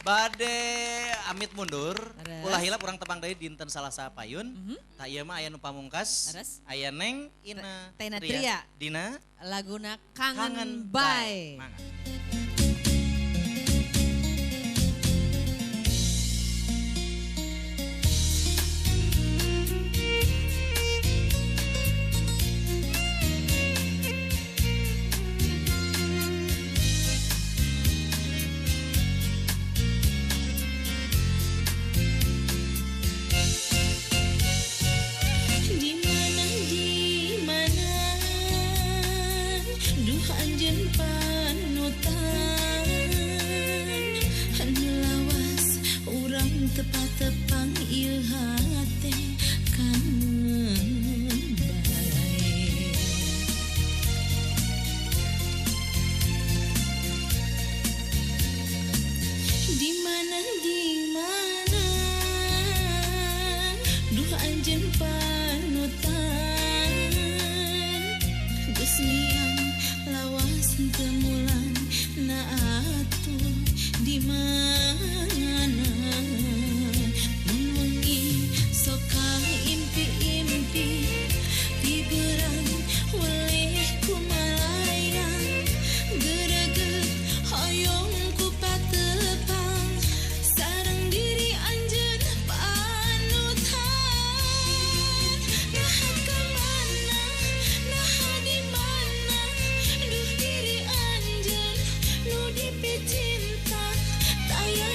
Bade amit mundur, Leres. ulah hilap urang tepang deui dinten Salasa payun. Tak ieu mah aya nu pamungkas, Leres. aya Neng Ina Tena Tria. Dina Laguna Kangen Kangen Bae. Mangga. Di mana, duh anjeun panutan, anu lawas urang tepa-tepang ieu hate kangen bae. Di mana, duh anjeun panutan, geus ngiang lawas teu mulan na atuh di mana. Mun wengi sok impi-impi pibeurang weleh kumalayang, gereget hoyong ku patepang sareng diri anjeun panutan. Nah ka mana, nah di mana, duh diri anjeun nu dipicinta, taya